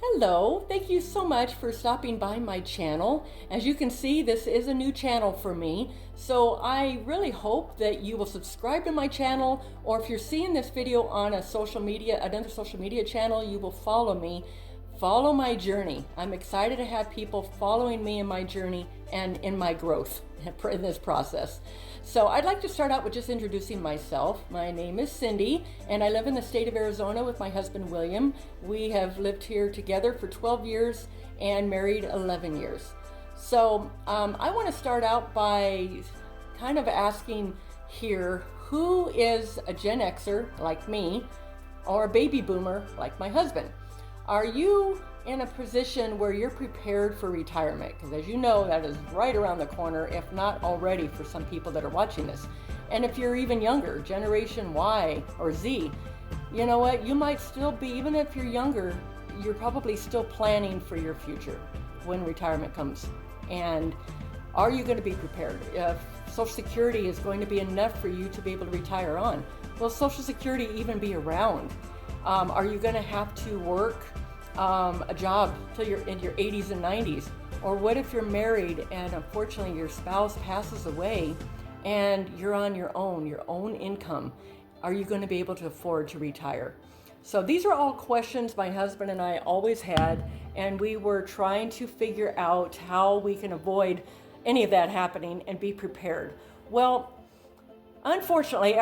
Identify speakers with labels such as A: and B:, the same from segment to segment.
A: Hello, thank you so much for stopping by my channel. As you can see, this is a new channel for me, so I really hope that you will subscribe to my channel, or if you're seeing this video on another social media channel, you will follow me. Follow my journey. I'm excited to have people following me in my journey and in my growth in this process. So I'd like to start out with just introducing myself. My name is Cindy, and I live in the state of Arizona with my husband, William. We have lived here together for 12 years and married 11 years. So I want to start out by kind of asking here, who is a Gen Xer like me or a baby boomer like my husband? Are you in a position where you're prepared for retirement? Because as you know, that is right around the corner, if not already for some people that are watching this. And if you're even younger, Generation Y or Z, you know what? You might still be, even if you're younger, you're probably still planning for your future when retirement comes. And are you going to be prepared? If Social Security is going to be enough for you to be able to retire on, will Social Security even be around? Are you going to have to work a job till you're in your 80s and 90s? Or what if you're married and unfortunately your spouse passes away and you're on your own income? Are you going to be able to afford to retire? So these are all questions my husband and I always had, and we were trying to figure out how we can avoid any of that happening and be prepared. Well, fortunately,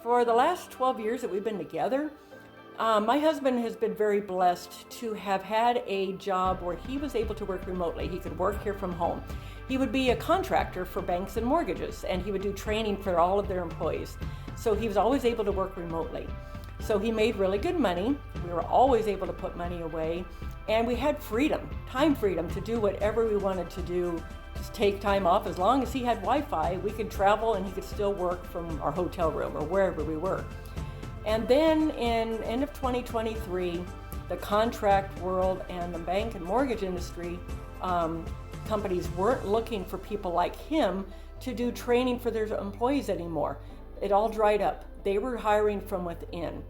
A: for the last 12 years that we've been together, my husband has been very blessed to have had a job where he was able to work remotely. He could work here from home. He would be a contractor for banks and mortgages, and he would do training for all of their employees. So he was always able to work remotely. So he made really good money. We were always able to put money away, and we had freedom, time freedom to do whatever we wanted to do. Just take time off. As long as he had Wi-Fi, we could travel and he could still work from our hotel room or wherever we were. And then in end of 2023, the contract world and the bank and mortgage industry companies weren't looking for people like him to do training for their employees anymore. It all dried up. They were hiring from within.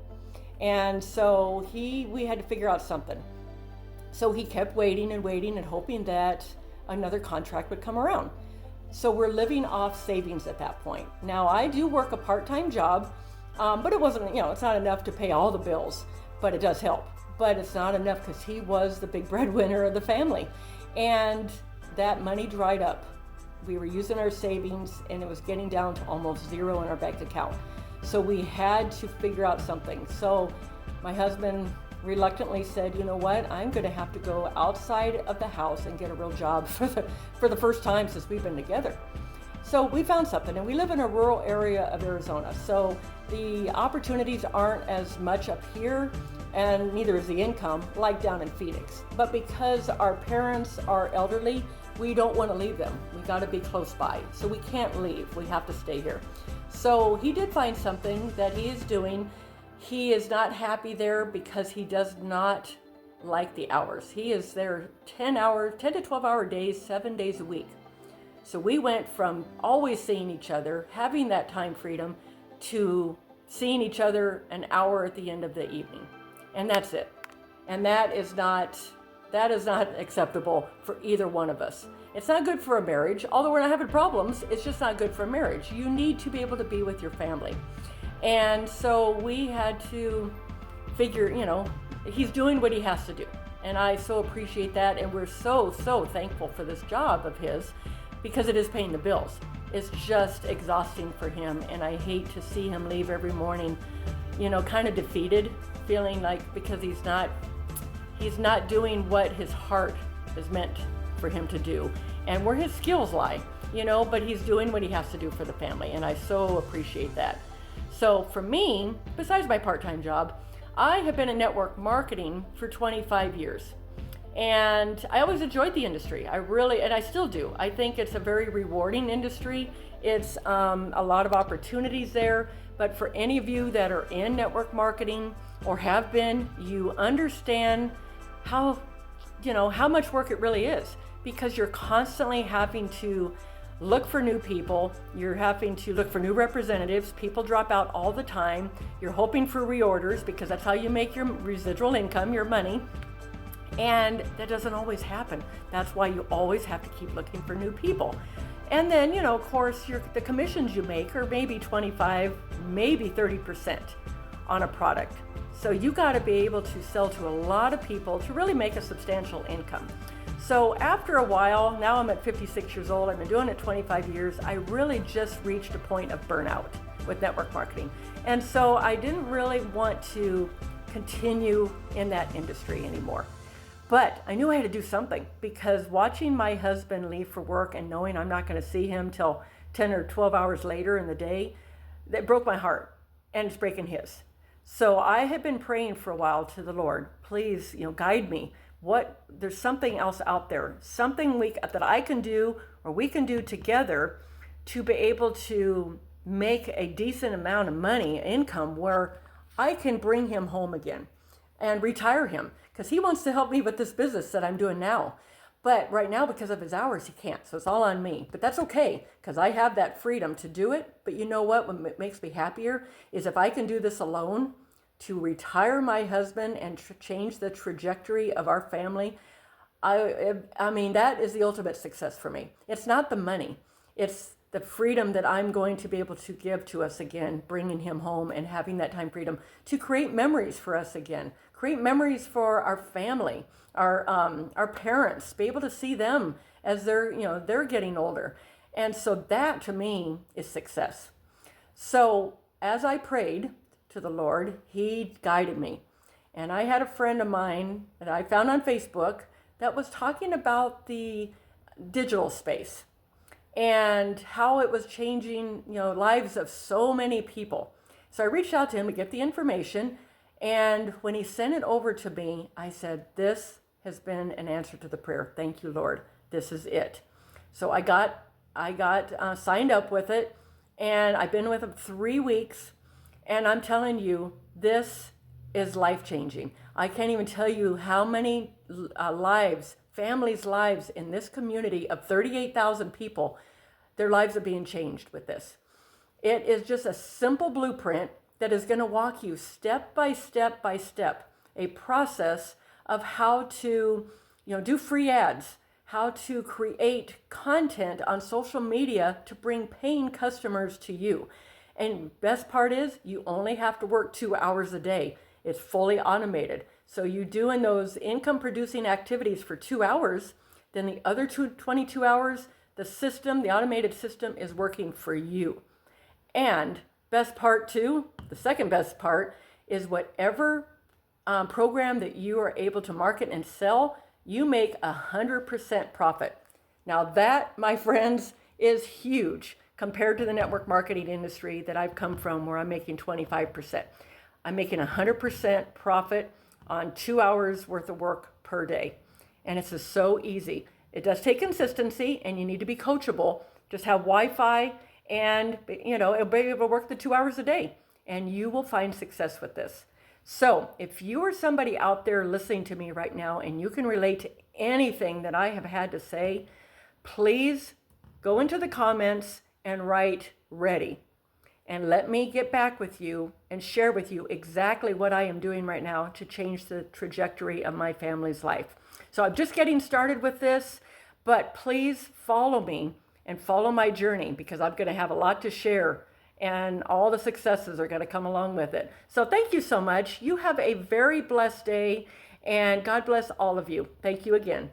A: And so we had to figure out something. So he kept waiting and hoping that another contract would come around. So we're living off savings at that point. Now I do work a part-time job, but it wasn't, it's not enough to pay all the bills, but it does help. But it's not enough because he was the big breadwinner of the family. And that money dried up. We were using our savings and it was getting down to almost zero in our bank account. So we had to figure out something. So my husband reluctantly said, you know what, I'm going to have to go outside of the house and get a real job for the first time since we've been together. So we found something, and we live in a rural area of Arizona, so the opportunities aren't as much up here, and neither is the income like down in Phoenix. But because our parents are elderly, we don't want to leave them. We got to be close by, so we can't leave. We have to stay here. So he did find something that he is doing. He is not happy there because he does not like the hours. He is there 10 to 12 hour days, 7 days a week. So we went from always seeing each other, having that time freedom, to seeing each other an hour at the end of the evening. And that's it. And that is not acceptable for either one of us. It's not good for a marriage. Although we're not having problems, it's just not good for a marriage. You need to be able to be with your family. And so we had to figure, he's doing what he has to do. And I so appreciate that. And we're so thankful for this job of his, because it is paying the bills. It's just exhausting for him. And I hate to see him leave every morning, kind of defeated, feeling like because he's not doing what his heart is meant for him to do and where his skills lie, but he's doing what he has to do for the family. And I so appreciate that. So for me, besides my part-time job, I have been in network marketing for 25 years. And I always enjoyed the industry. And I still do. I think it's a very rewarding industry. It's a lot of opportunities there. But for any of you that are in network marketing or have been, you understand how much work it really is, because you're constantly having to look for new people. You're having to look for new representatives. People drop out all the time. You're hoping for reorders because that's how you make your residual income, your money. And that doesn't always happen. That's why you always have to keep looking for new people. And then, of course, the commissions you make are maybe 25, maybe 30% on a product. So you got to be able to sell to a lot of people to really make a substantial income. So after a while, now I'm at 56 years old, I've been doing it 25 years, I really just reached a point of burnout with network marketing. And so I didn't really want to continue in that industry anymore. But I knew I had to do something, because watching my husband leave for work and knowing I'm not going to see him till 10 or 12 hours later in the day, that broke my heart, and it's breaking his. So I had been praying for a while to the Lord, please, guide me. There's something else out there, something that I can do or we can do together to be able to make a decent amount of money, income, where I can bring him home again and retire him, because he wants to help me with this business that I'm doing now. But right now, because of his hours, he can't. So it's all on me. But that's okay, because I have that freedom to do it. But you know what makes me happier is if I can do this alone, to retire my husband and change the trajectory of our family. I mean, that is the ultimate success for me. It's not the money. It's the freedom that I'm going to be able to give to us again, bringing him home and having that time freedom to create memories for us again, create memories for our family, our parents, be able to see them as they're getting older. And so that to me is success. So as I prayed to the Lord, he guided me. And I had a friend of mine that I found on Facebook that was talking about the digital space and how it was changing, lives of so many people. So I reached out to him to get the information. And when he sent it over to me, I said, this has been an answer to the prayer. Thank you, Lord. This is it. So I got signed up with it, and I've been with him 3 weeks. And I'm telling you, this is life-changing. I can't even tell you how many families' lives in this community of 38,000 people, their lives are being changed with this. It is just a simple blueprint that is going to walk you step by step by step, a process of how to, do free ads, how to create content on social media to bring paying customers to you. And best part is you only have to work 2 hours a day. It's fully automated. So you doing those income producing activities for 2 hours, then the other 22 hours, the automated system is working for you. And best part too, the second best part is whatever program that you are able to market and sell, you make 100% profit. Now that, my friends, is huge compared to the network marketing industry that I've come from, where I'm making 25%. I'm making 100% profit on 2 hours worth of work per day. And it's just so easy. It does take consistency, and you need to be coachable. Just have Wi-Fi, and it'll be able to work the 2 hours a day, and you will find success with this. So if you are somebody out there listening to me right now and you can relate to anything that I have had to say, please go into the comments and write ready. And let me get back with you and share with you exactly what I am doing right now to change the trajectory of my family's life. So I'm just getting started with this, but please follow me and follow my journey, because I'm going to have a lot to share, and all the successes are going to come along with it. So thank you so much. You have a very blessed day, and God bless all of you. Thank you again.